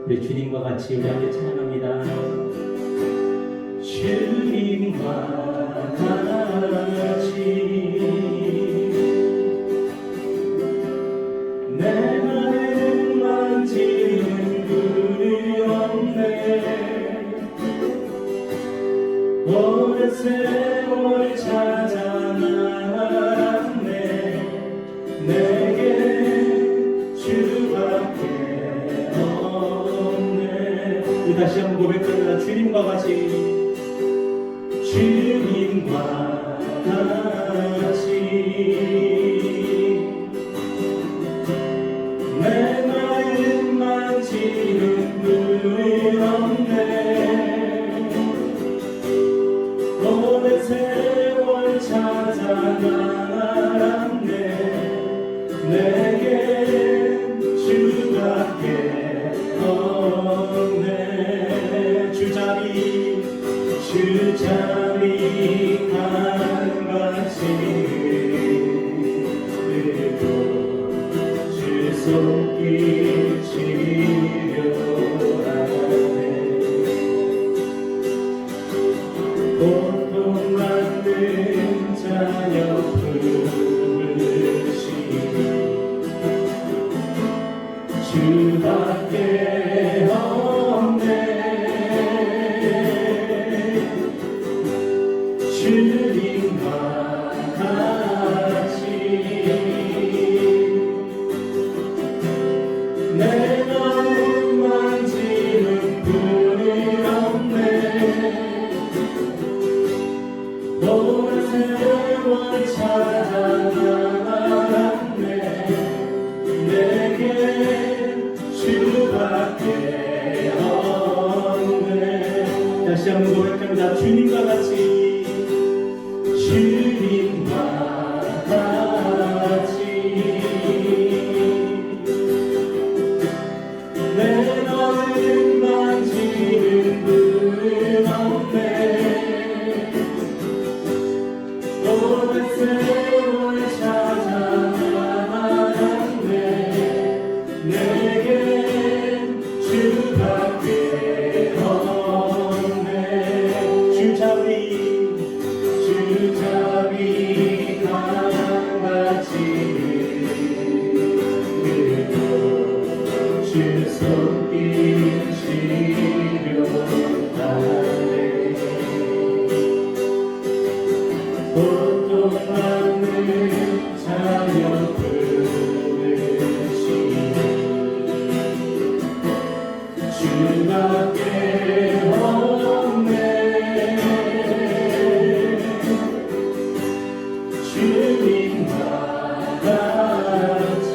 우리 주님과 같이 우리 함께 찬양합니다. 주님과 같이 내 맘을 만지는 분이 없네. 오랜 세월 찾아 나왔네. 내게 주밖에 없네. 우리 다시 한번 고백합니다. 주님과 같이 주님과 같이 내 마음 만지는 분이 없네. 오랜 세월 찾아 나왔네. 내게 주밖에 없네. 주자리 강같이 들고 주 손길 치료하네. 고통받는 자녀 부르시니 주밖에 없네. 주님과 같이 내 마음 만지는 분이 없네. 오랜 세월 찾아 나왔네. 내게 주밖에 없네. 다시 한번 고백합니다. 주님과 같이 주님과 같이 내 마음 만지는 분은 없네. 오랜 세월 찾아 나왔네. 내게 주밖에 없네. 주자비 강같이 들고 주 손길 치료하네. 고통받는 자녀 부르시니 주밖에 없네. 주님과 같이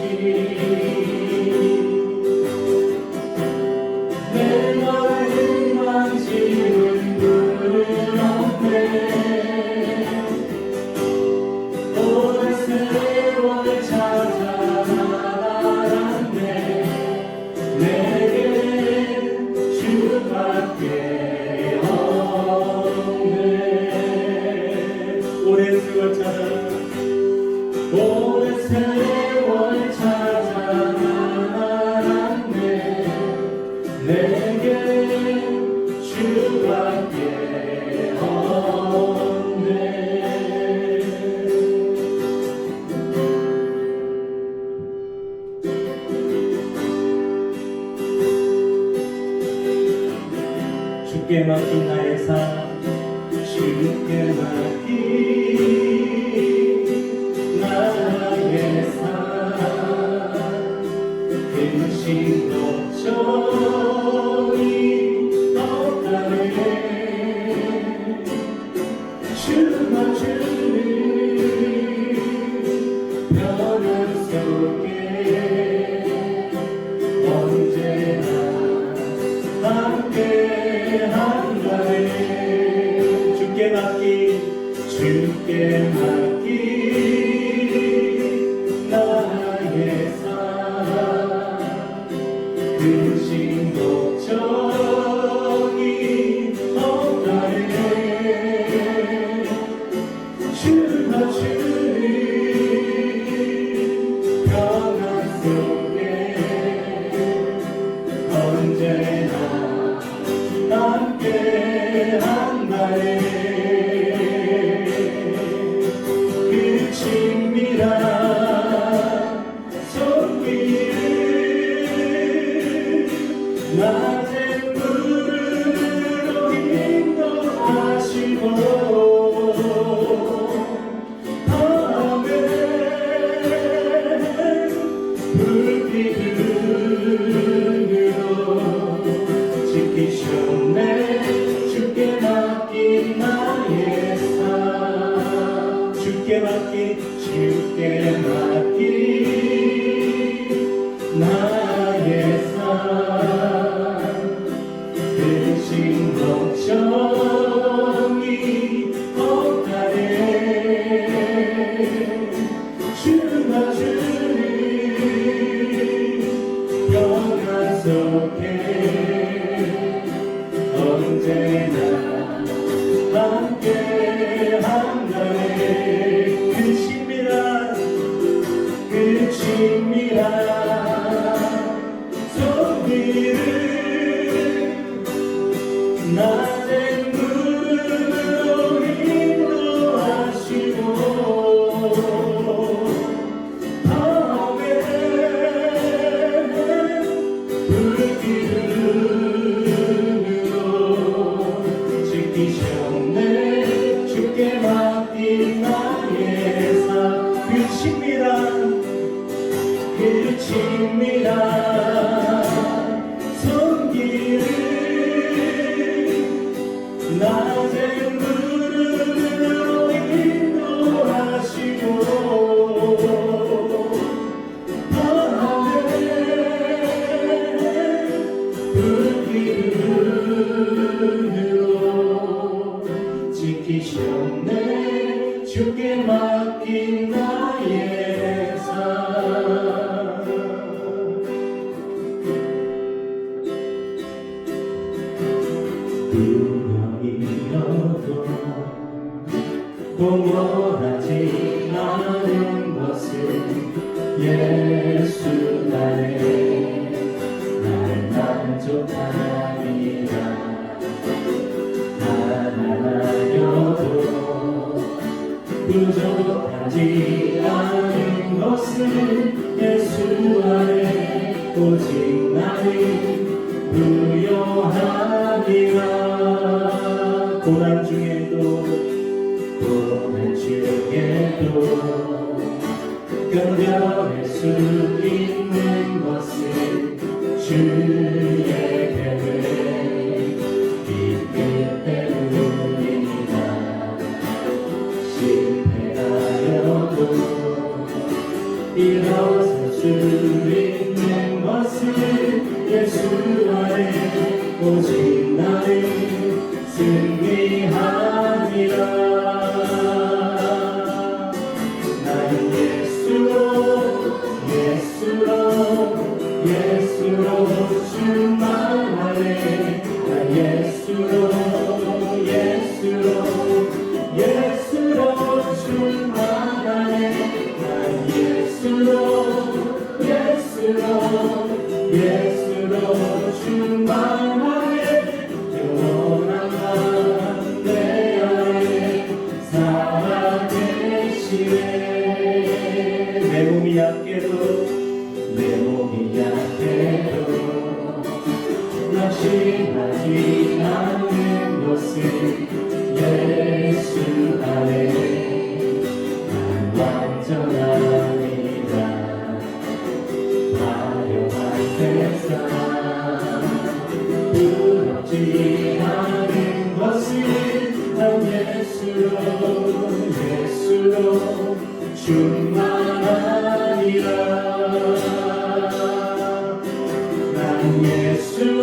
내 마음 만지는 분은 없네. 오랜 세월 찾아 나왔네. 내게 주밖에 없네. 오랜 세월 찾아 나왔네. 내게 주밖에 없네. 주께 맡긴 나의 삶 주께 맡긴 나의 삶 근심 걱정이 없다네. 주만 주는 변화 속에 언제나 함께 한다네. 주께 맡긴 나의 삶 속에 언제나 함께 한다네. 그 친밀한 손길을 낮은 구름으로 인도하시고 밤에 불빛으로 지키셨네. 주께 맡긴 나의 삶, 주께 맡긴 나의 삶. 대신 걱정이 없다네. 주가 주는 평안 속에 언제나 함께 한다네. 그 친밀한 손길을 낮은 구름으로 인도하시고 밤에 불기둥으로 지키셨네. 주께 맡긴 나의 삶. 그 친밀한 손길을 낮은 구름으로 인도하시고 밤에 불기둥으로 지키셨네. 주께 맡긴 나의 삶. 두려이여도 공허하지 않은 것은 예수 안에 날 만족함이라. 가난하여도 부족하지 않은 것은 예수 안에 오직 나를 부요하니라. 고난 중에도 견뎌낼 수 있는 것은 주의 계획 있기 때문이다. 실패하여도 일어설 수 있는 것은 예수 안에 오직 나를 승리하니라. 나는 예수로 충만하네. 나 예수로 충만하네. 나 예수로 충만하네. 영원한 내 안에 살아계시네. 내 몸이 약해도 낙심하지 않는 것은 예수 안에 난 완전합니다. 화려한 세상 부럽지 않은 것은 난 예수로 충만하니라. 난 예수로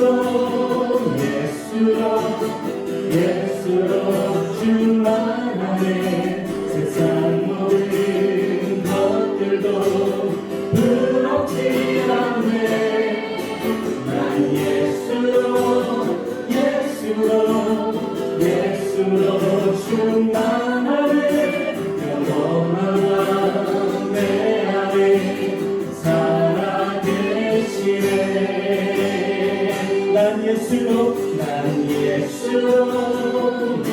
충만하네. 세상 모든 것들도 부럽지 않네. 난 예수로 충만하네. 영원한 내 안에 예수로 난 예수로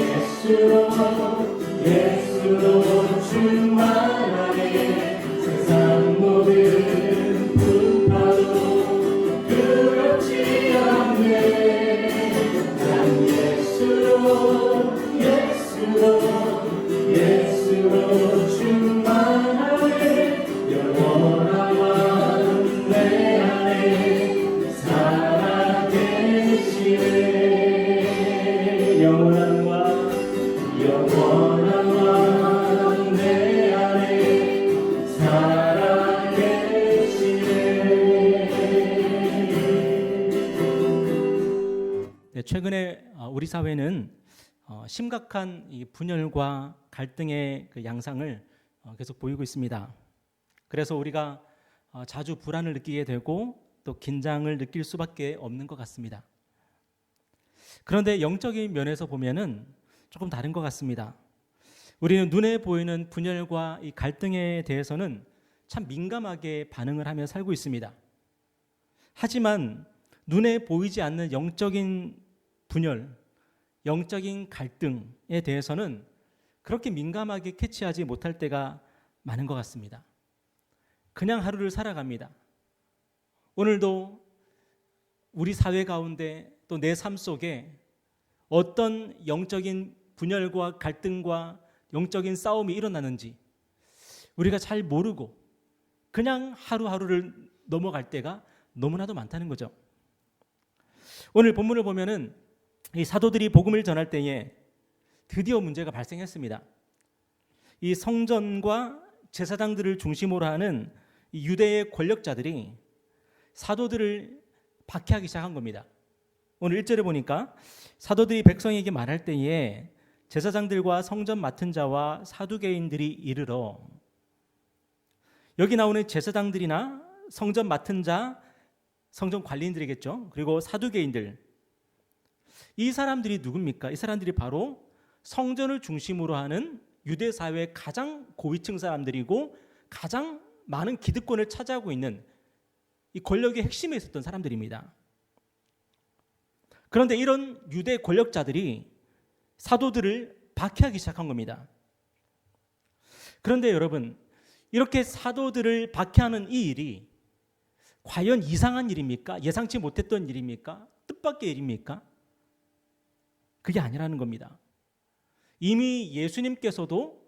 예수로 충만하네 세상 모든 풍파도 두렵지 않네 난 예수로 충만하네 영원한 왕 내 안에 살아계시네 영원한 왕 내 안에 살아계시네. 네, 최근에 우리 사회는 심각한 이 분열과 갈등의 그 양상을 계속 보이고 있습니다. 그래서 우리가 자주 불안을 느끼게 되고 또 긴장을 느낄 수밖에 없는 것 같습니다. 그런데 영적인 면에서 보면은 조금 다른 것 같습니다. 우리는 눈에 보이는 분열과 이 갈등에 대해서는 참 민감하게 반응을 하며 살고 있습니다. 하지만 눈에 보이지 않는 영적인 분열, 영적인 갈등에 대해서는 그렇게 민감하게 캐치하지 못할 때가 많은 것 같습니다. 그냥 하루를 살아갑니다. 오늘도 우리 사회 가운데 또 내 삶 속에 어떤 영적인 분열과 갈등과 영적인 싸움이 일어나는지 우리가 잘 모르고 그냥 하루하루를 넘어갈 때가 너무나도 많다는 거죠. 오늘 본문을 보면은 이 사도들이 복음을 전할 때에 드디어 문제가 발생했습니다. 이 성전과 제사장들을 중심으로 하는 이 유대의 권력자들이 사도들을 박해하기 시작한 겁니다. 오늘 1절에 보니까 사도들이 백성에게 말할 때에 제사장들과 성전 맡은 자와 사두개인들이 이르러, 여기 나오는 제사장들이나 성전 맡은 자, 성전 관리인들이겠죠. 그리고 사두개인들, 이 사람들이 누굽니까? 이 사람들이 바로 성전을 중심으로 하는 유대 사회의 가장 고위층 사람들이고 가장 많은 기득권을 차지하고 있는 이 권력의 핵심에 있었던 사람들입니다. 그런데 이런 유대 권력자들이 사도들을 박해하기 시작한 겁니다. 그런데 여러분, 이렇게 사도들을 박해하는 이 일이 과연 이상한 일입니까? 예상치 못했던 일입니까? 뜻밖의 일입니까? 그게 아니라는 겁니다. 이미 예수님께서도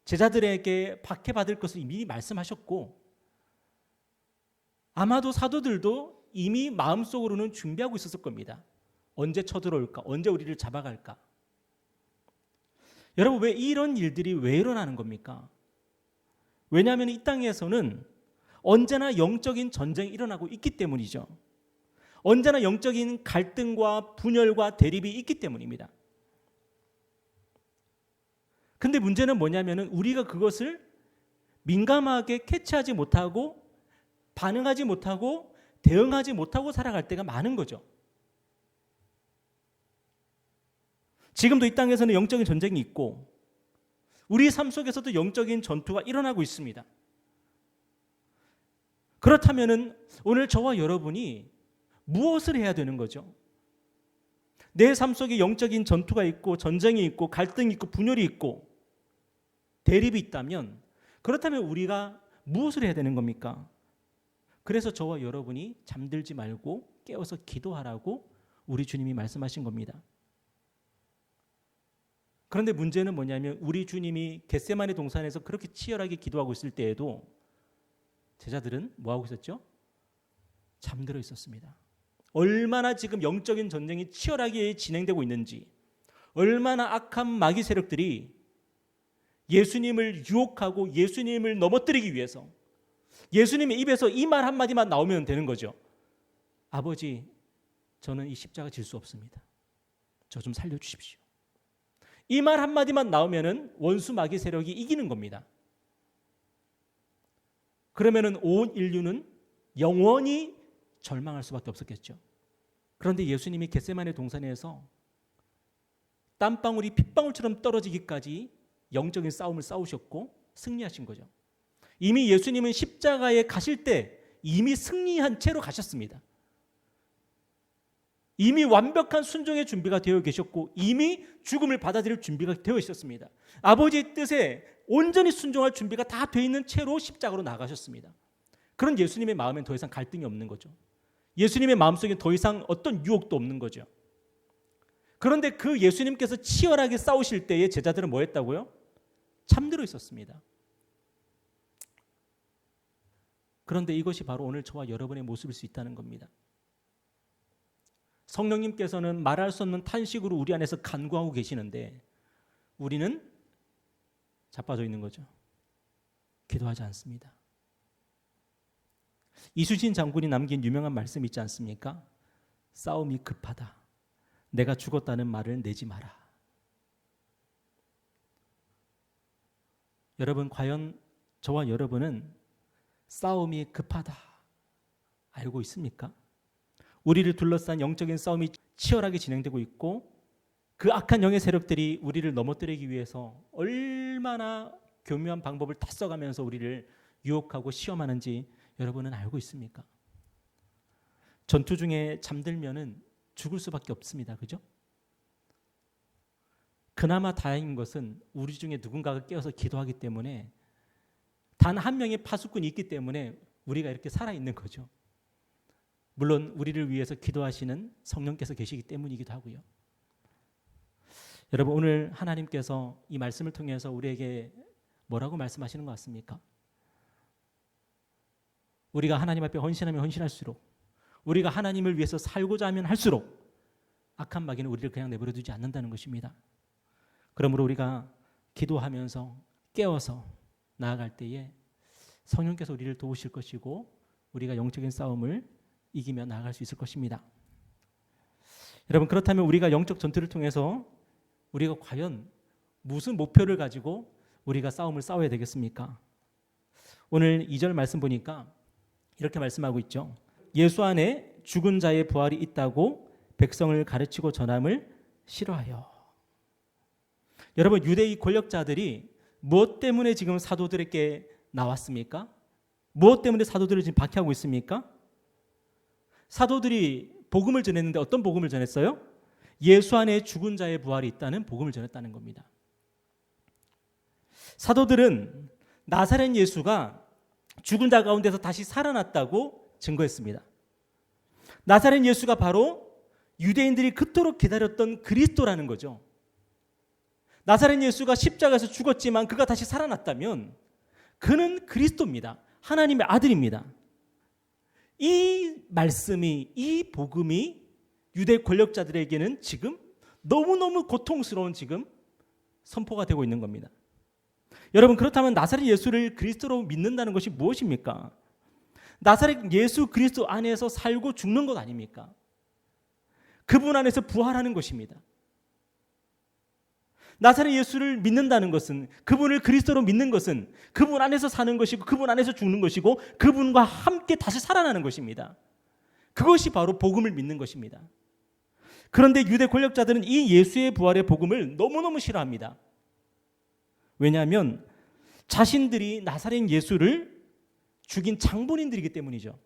제자들에게 박해받을 것을 이미 말씀하셨고 아마도 사도들도 이미 마음속으로는 준비하고 있었을 겁니다. 언제 쳐들어올까? 언제 우리를 잡아갈까? 여러분, 왜 이런 일들이 왜 일어나는 겁니까? 왜냐하면 이 땅에서는 언제나 영적인 전쟁이 일어나고 있기 때문이죠. 언제나 영적인 갈등과 분열과 대립이 있기 때문입니다. 근데 문제는 뭐냐면은 우리가 그것을 민감하게 캐치하지 못하고 반응하지 못하고 대응하지 못하고 살아갈 때가 많은 거죠. 지금도 이 땅에서는 영적인 전쟁이 있고 우리 삶 속에서도 영적인 전투가 일어나고 있습니다. 그렇다면은 오늘 저와 여러분이 무엇을 해야 되는 거죠? 내 삶 속에 영적인 전투가 있고 전쟁이 있고 갈등이 있고 분열이 있고 대립이 있다면 그렇다면 우리가 무엇을 해야 되는 겁니까? 그래서 저와 여러분이 잠들지 말고 깨어서 기도하라고 우리 주님이 말씀하신 겁니다. 그런데 문제는 뭐냐면 우리 주님이 겟세마네 동산에서 그렇게 치열하게 기도하고 있을 때에도 제자들은 뭐하고 있었죠? 잠들어 있었습니다. 얼마나 지금 영적인 전쟁이 치열하게 진행되고 있는지, 얼마나 악한 마귀 세력들이 예수님을 유혹하고 예수님을 넘어뜨리기 위해서 예수님의 입에서 이 말 한마디만 나오면 되는 거죠. 아버지, 저는 이 십자가 질 수 없습니다. 저 좀 살려주십시오. 이 말 한마디만 나오면은 원수 마귀 세력이 이기는 겁니다. 그러면은 온 인류는 영원히 절망할 수밖에 없었겠죠. 그런데 예수님이 겟세마네 동산에서 땀방울이 핏방울처럼 떨어지기까지 영적인 싸움을 싸우셨고 승리하신 거죠. 이미 예수님은 십자가에 가실 때 이미 승리한 채로 가셨습니다. 이미 완벽한 순종의 준비가 되어 계셨고 이미 죽음을 받아들일 준비가 되어 있었습니다. 아버지의 뜻에 온전히 순종할 준비가 다 되어 있는 채로 십자가로 나가셨습니다. 그런 예수님의 마음엔 더 이상 갈등이 없는 거죠. 예수님의 마음속에 더 이상 어떤 유혹도 없는 거죠. 그런데 그 예수님께서 치열하게 싸우실 때에 제자들은 뭐 했다고요? 잠들어 있었습니다. 그런데 이것이 바로 오늘 저와 여러분의 모습일 수 있다는 겁니다. 성령님께서는 말할 수 없는 탄식으로 우리 안에서 간구하고 계시는데 우리는 자빠져 있는 거죠. 기도하지 않습니다. 이수진 장군이 남긴 유명한 말씀이 있지 않습니까? 싸움이 급하다. 내가 죽었다는 말을 내지 마라. 여러분, 과연 저와 여러분은 싸움이 급하다 알고 있습니까? 우리를 둘러싼 영적인 싸움이 치열하게 진행되고 있고 그 악한 영의 세력들이 우리를 넘어뜨리기 위해서 얼마나 교묘한 방법을 다 써가면서 우리를 유혹하고 시험하는지 여러분은 알고 있습니까? 전투 중에 잠들면은 죽을 수밖에 없습니다. 그죠? 그나마 다행인 것은 우리 중에 누군가가 깨어서 기도하기 때문에 단 한 명의 파수꾼이 있기 때문에 우리가 이렇게 살아있는 거죠. 물론 우리를 위해서 기도하시는 성령께서 계시기 때문이기도 하고요. 여러분, 오늘 하나님께서 이 말씀을 통해서 우리에게 뭐라고 말씀하시는 것 같습니까? 우리가 하나님 앞에 헌신하면 헌신할수록, 우리가 하나님을 위해서 살고자 하면 할수록 악한 마귀는 우리를 그냥 내버려 두지 않는다는 것입니다. 그러므로 우리가 기도하면서 깨어서 나아갈 때에 성령께서 우리를 도우실 것이고 우리가 영적인 싸움을 이기며 나아갈 수 있을 것입니다. 여러분, 그렇다면 우리가 영적 전투를 통해서 우리가 과연 무슨 목표를 가지고 우리가 싸움을 싸워야 되겠습니까? 오늘 2절 말씀 보니까 이렇게 말씀하고 있죠. 예수 안에 죽은 자의 부활이 있다고 백성을 가르치고 전함을 싫어하여. 여러분, 유대의 권력자들이 무엇 때문에 지금 사도들에게 나왔습니까? 무엇 때문에 사도들을 지금 박해하고 있습니까? 사도들이 복음을 전했는데 어떤 복음을 전했어요? 예수 안에 죽은 자의 부활이 있다는 복음을 전했다는 겁니다. 사도들은 나사렛 예수가 죽은 자 가운데서 다시 살아났다고 증거했습니다. 나사렛 예수가 바로 유대인들이 그토록 기다렸던 그리스도라는 거죠. 나사렛 예수가 십자가에서 죽었지만 그가 다시 살아났다면 그는 그리스도입니다. 하나님의 아들입니다. 이 말씀이, 이 복음이 유대 권력자들에게는 지금 너무너무 고통스러운 지금 선포가 되고 있는 겁니다. 여러분, 그렇다면 나사렛 예수를 그리스도로 믿는다는 것이 무엇입니까? 나사렛 예수 그리스도 안에서 살고 죽는 것 아닙니까? 그분 안에서 부활하는 것입니다. 나사렛 예수를 믿는다는 것은, 그분을 그리스도로 믿는 것은 그분 안에서 사는 것이고 그분 안에서 죽는 것이고 그분과 함께 다시 살아나는 것입니다. 그것이 바로 복음을 믿는 것입니다. 그런데 유대 권력자들은 이 예수의 부활의 복음을 너무너무 싫어합니다. 왜냐하면 자신들이 나사렛 예수를 죽인 장본인들이기 때문이죠.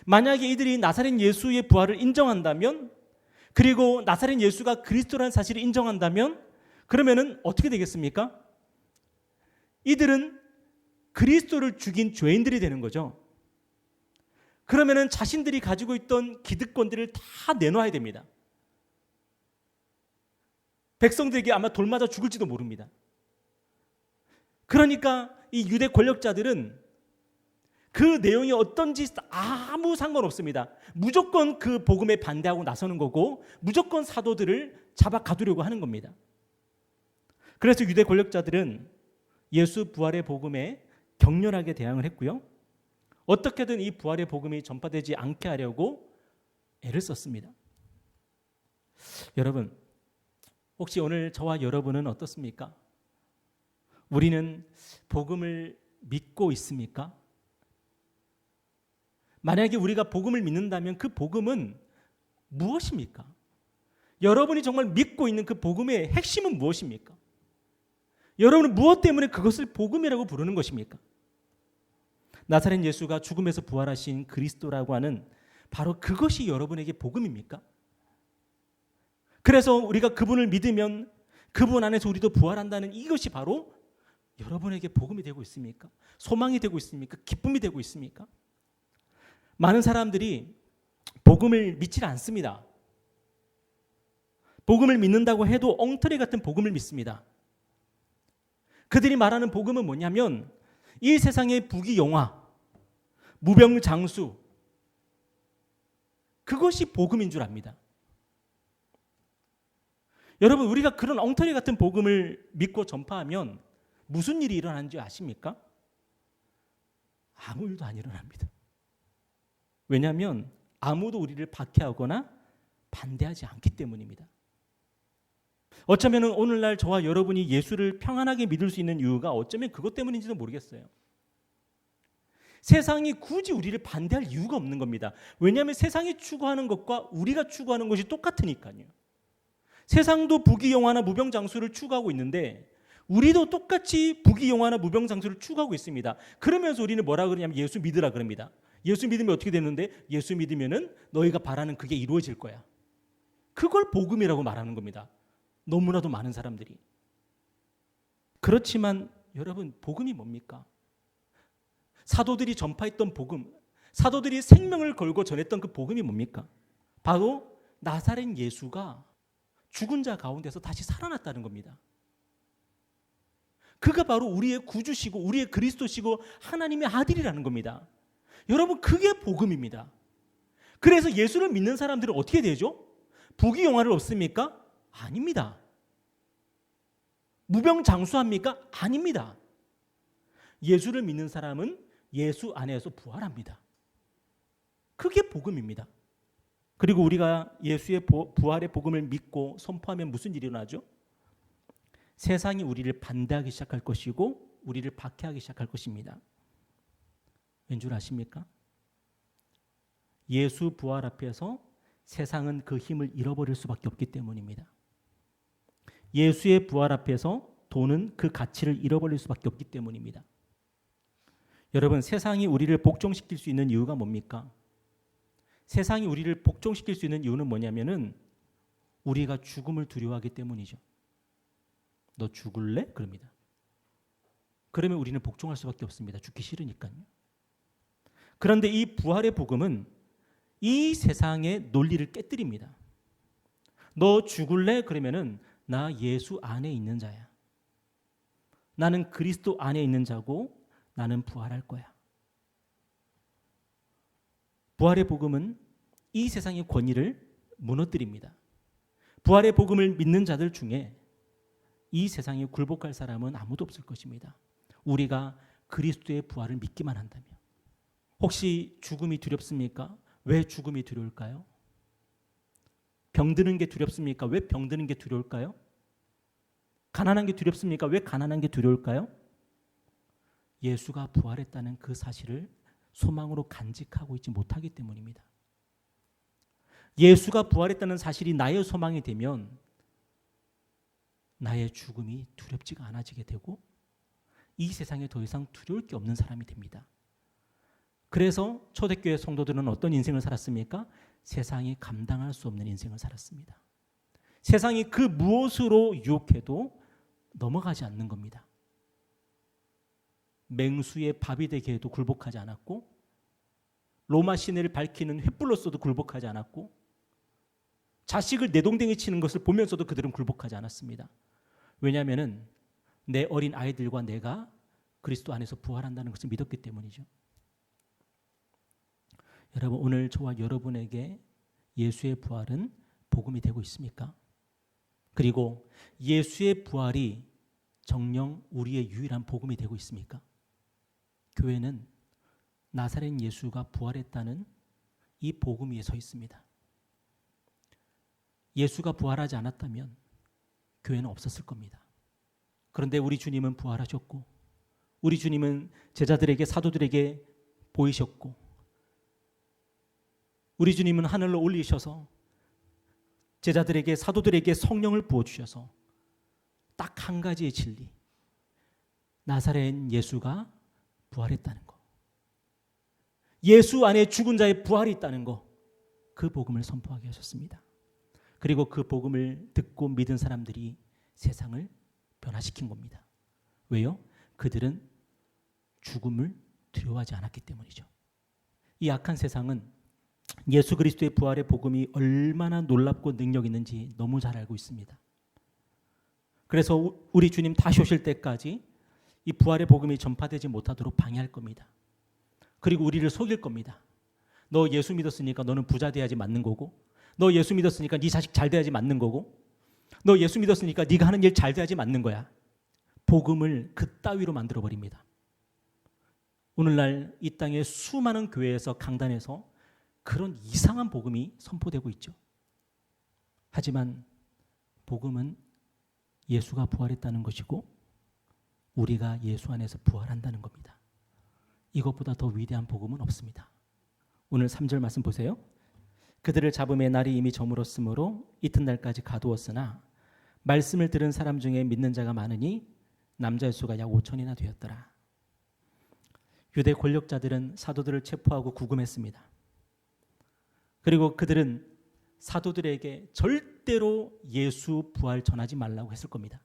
만약에 이들이 나사렛 예수의 부활을 인정한다면, 그리고 나사렛 예수가 그리스도라는 사실을 인정한다면, 그러면은 어떻게 되겠습니까? 이들은 그리스도를 죽인 죄인들이 되는 거죠. 그러면은 자신들이 가지고 있던 기득권들을 다 내놔야 됩니다. 백성들에게 아마 돌 맞아 죽을지도 모릅니다. 그러니까 이 유대 권력자들은 그 내용이 어떤지 아무 상관없습니다. 무조건 그 복음에 반대하고 나서는 거고 무조건 사도들을 잡아 가두려고 하는 겁니다. 그래서 유대 권력자들은 예수 부활의 복음에 격렬하게 대항을 했고요. 어떻게든 이 부활의 복음이 전파되지 않게 하려고 애를 썼습니다. 여러분, 혹시 오늘 저와 여러분은 어떻습니까? 우리는 복음을 믿고 있습니까? 만약에 우리가 복음을 믿는다면 그 복음은 무엇입니까? 여러분이 정말 믿고 있는 그 복음의 핵심은 무엇입니까? 여러분은 무엇 때문에 그것을 복음이라고 부르는 것입니까? 나사렛 예수가 죽음에서 부활하신 그리스도라고 하는 바로 그것이 여러분에게 복음입니까? 그래서 우리가 그분을 믿으면 그분 안에서 우리도 부활한다는 이것이 바로 여러분에게 복음이 되고 있습니까? 소망이 되고 있습니까? 기쁨이 되고 있습니까? 많은 사람들이 복음을 믿지 않습니다. 복음을 믿는다고 해도 엉터리 같은 복음을 믿습니다. 그들이 말하는 복음은 뭐냐면 이 세상의 부귀영화, 무병장수, 그것이 복음인 줄 압니다. 여러분, 우리가 그런 엉터리 같은 복음을 믿고 전파하면 무슨 일이 일어나는지 아십니까? 아무 일도 안 일어납니다. 왜냐하면 아무도 우리를 박해하거나 반대하지 않기 때문입니다. 어쩌면 오늘날 저와 여러분이 예수를 평안하게 믿을 수 있는 이유가 어쩌면 그것 때문인지도 모르겠어요. 세상이 굳이 우리를 반대할 이유가 없는 겁니다. 왜냐하면 세상이 추구하는 것과 우리가 추구하는 것이 똑같으니까요. 세상도 부귀영화나 무병장수를 추구하고 있는데 우리도 똑같이 부귀영화나 무병장수를 추구하고 있습니다. 그러면서 우리는 뭐라 그러냐면 예수 믿으라 그럽니다. 예수 믿으면 어떻게 되는데? 예수 믿으면은 너희가 바라는 그게 이루어질 거야. 그걸 복음이라고 말하는 겁니다. 너무나도 많은 사람들이. 그렇지만 여러분, 복음이 뭡니까? 사도들이 전파했던 복음, 사도들이 생명을 걸고 전했던 그 복음이 뭡니까? 바로 나사렛 예수가 죽은 자 가운데서 다시 살아났다는 겁니다. 그가 바로 우리의 구주시고 우리의 그리스도시고 하나님의 아들이라는 겁니다. 여러분, 그게 복음입니다. 그래서 예수를 믿는 사람들은 어떻게 되죠? 부귀영화를 얻습니까? 아닙니다. 무병장수합니까? 아닙니다. 예수를 믿는 사람은 예수 안에서 부활합니다. 그게 복음입니다. 그리고 우리가 예수의 부활의 복음을 믿고 선포하면 무슨 일이 일어나죠? 세상이 우리를 반대하기 시작할 것이고 우리를 박해하기 시작할 것입니다. 왠 줄 아십니까? 예수 부활 앞에서 세상은 그 힘을 잃어버릴 수밖에 없기 때문입니다. 예수의 부활 앞에서 돈은 그 가치를 잃어버릴 수밖에 없기 때문입니다. 여러분, 세상이 우리를 복종시킬 수 있는 이유가 뭡니까? 세상이 우리를 복종시킬 수 있는 이유는 뭐냐면은 우리가 죽음을 두려워하기 때문이죠. 너 죽을래? 그럽니다. 그러면 우리는 복종할 수밖에 없습니다. 죽기 싫으니까요. 그런데 이 부활의 복음은 이 세상의 논리를 깨뜨립니다. 너 죽을래? 그러면은 나 예수 안에 있는 자야. 나는 그리스도 안에 있는 자고 나는 부활할 거야. 부활의 복음은 이 세상의 권위를 무너뜨립니다. 부활의 복음을 믿는 자들 중에 이 세상에 굴복할 사람은 아무도 없을 것입니다. 우리가 그리스도의 부활을 믿기만 한다면. 혹시 죽음이 두렵습니까? 왜 죽음이 두려울까요? 병드는 게 두렵습니까? 왜 병드는 게 두려울까요? 가난한 게 두렵습니까? 왜 가난한 게 두려울까요? 예수가 부활했다는 그 사실을 소망으로 간직하고 있지 못하기 때문입니다. 예수가 부활했다는 사실이 나의 소망이 되면 나의 죽음이 두렵지가 않아지게 되고 이 세상에 더 이상 두려울 게 없는 사람이 됩니다. 그래서 초대교회 성도들은 어떤 인생을 살았습니까? 세상이 감당할 수 없는 인생을 살았습니다. 세상이 그 무엇으로 유혹해도 넘어가지 않는 겁니다. 맹수의 밥이 되게 해도 굴복하지 않았고 로마 시내를 밝히는 횃불로서도 굴복하지 않았고 자식을 내동댕이 치는 것을 보면서도 그들은 굴복하지 않았습니다. 왜냐하면 내 어린 아이들과 내가 그리스도 안에서 부활한다는 것을 믿었기 때문이죠. 여러분, 오늘 저와 여러분에게 예수의 부활은 복음이 되고 있습니까? 그리고 예수의 부활이 정녕 우리의 유일한 복음이 되고 있습니까? 교회는 나사렛 예수가 부활했다는 이 복음 위에 서 있습니다. 예수가 부활하지 않았다면 교회는 없었을 겁니다. 그런데 우리 주님은 부활하셨고 우리 주님은 제자들에게 사도들에게 보이셨고 우리 주님은 하늘로 올리셔서 제자들에게 사도들에게 성령을 부어주셔서 딱 한 가지의 진리, 나사렛 예수가 부활했다는 것, 예수 안에 죽은 자의 부활이 있다는 것, 그 복음을 선포하게 하셨습니다. 그리고 그 복음을 듣고 믿은 사람들이 세상을 변화시킨 겁니다. 왜요? 그들은 죽음을 두려워하지 않았기 때문이죠. 이 악한 세상은 예수 그리스도의 부활의 복음이 얼마나 놀랍고 능력 있는지 너무 잘 알고 있습니다. 그래서 우리 주님 다시 오실 때까지 이 부활의 복음이 전파되지 못하도록 방해할 겁니다. 그리고 우리를 속일 겁니다. 너 예수 믿었으니까 너는 부자 돼야지 맞는 거고, 너 예수 믿었으니까 네 자식 잘 돼야지 맞는 거고, 너 예수 믿었으니까 네가 하는 일 잘 돼야지 맞는 거야. 복음을 그따위로 만들어버립니다. 오늘날 이 땅의 수많은 교회에서 강단에서 그런 이상한 복음이 선포되고 있죠. 하지만 복음은 예수가 부활했다는 것이고 우리가 예수 안에서 부활한다는 겁니다. 이것보다 더 위대한 복음은 없습니다. 오늘 3절 말씀 보세요. 그들을 잡음에 날이 이미 저물었으므로 이튿날까지 가두었으나 말씀을 들은 사람 중에 믿는 자가 많으니 남자의 수가 약 5천이나 되었더라. 유대 권력자들은 사도들을 체포하고 구금했습니다. 그리고 그들은 사도들에게 절대로 예수 부활 전하지 말라고 했을 겁니다.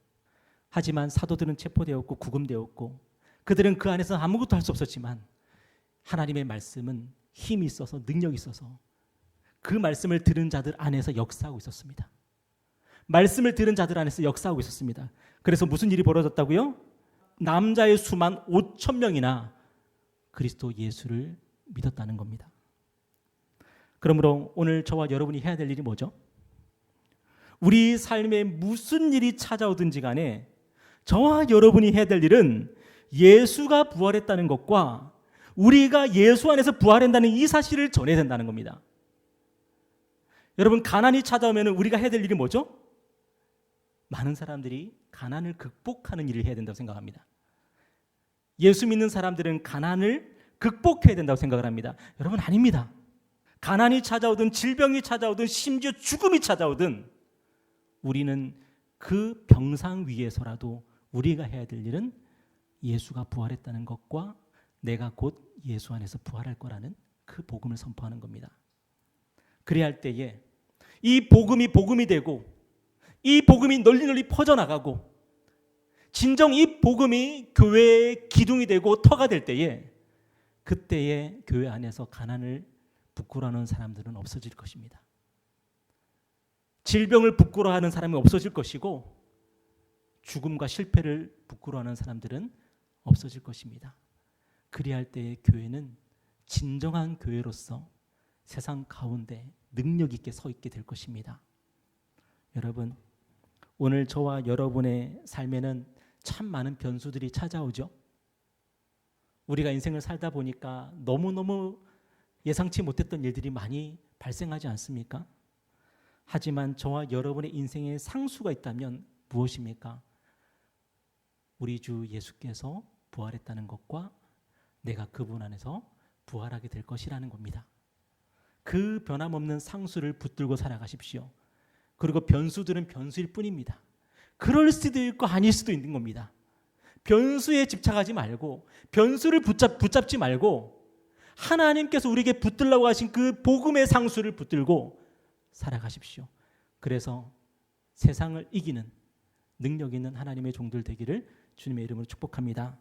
하지만 사도들은 체포되었고 구금되었고 그들은 그 안에서 아무것도 할 수 없었지만 하나님의 말씀은 힘이 있어서 능력이 있어서 그 말씀을 들은 자들 안에서 역사하고 있었습니다. 말씀을 들은 자들 안에서 역사하고 있었습니다. 그래서 무슨 일이 벌어졌다고요? 남자의 수만 5천 명이나 그리스도 예수를 믿었다는 겁니다. 그러므로 오늘 저와 여러분이 해야 될 일이 뭐죠? 우리 삶에 무슨 일이 찾아오든지 간에 저와 여러분이 해야 될 일은 예수가 부활했다는 것과 우리가 예수 안에서 부활한다는 이 사실을 전해야 된다는 겁니다. 여러분, 가난이 찾아오면 우리가 해야 될 일이 뭐죠? 많은 사람들이 가난을 극복하는 일을 해야 된다고 생각합니다. 예수 믿는 사람들은 가난을 극복해야 된다고 생각을 합니다. 여러분, 아닙니다. 가난이 찾아오든 질병이 찾아오든 심지어 죽음이 찾아오든 우리는 그 병상 위에서라도 우리가 해야 될 일은 예수가 부활했다는 것과 내가 곧 예수 안에서 부활할 거라는 그 복음을 선포하는 겁니다. 그래야 할 때에 이 복음이 되고 이 복음이 널리 퍼져나가고 진정 이 복음이 교회의 기둥이 되고 터가 될 때에 그때에 교회 안에서 가난을 부끄러워하는 사람들은 없어질 것입니다. 질병을 부끄러워하는 사람이 없어질 것이고 죽음과 실패를 부끄러워하는 사람들은 없어질 것입니다. 그리야 할 때의 교회는 진정한 교회로서 세상 가운데 능력 있게 서 있게 될 것입니다. 여러분, 오늘 저와 여러분의 삶에는 참 많은 변수들이 찾아오죠. 우리가 인생을 살다 보니까 너무너무 예상치 못했던 일들이 많이 발생하지 않습니까? 하지만 저와 여러분의 인생에 상수가 있다면 무엇입니까? 우리 주 예수께서 부활했다는 것과 내가 그분 안에서 부활하게 될 것이라는 겁니다. 그 변함없는 상수를 붙들고 살아가십시오. 그리고 변수들은 변수일 뿐입니다. 그럴 수도 있고 아닐 수도 있는 겁니다. 변수에 집착하지 말고 변수를 붙잡지 말고 하나님께서 우리에게 붙들라고 하신 그 복음의 상수를 붙들고 살아가십시오. 그래서 세상을 이기는 능력 있는 하나님의 종들 되기를 주님의 이름으로 축복합니다.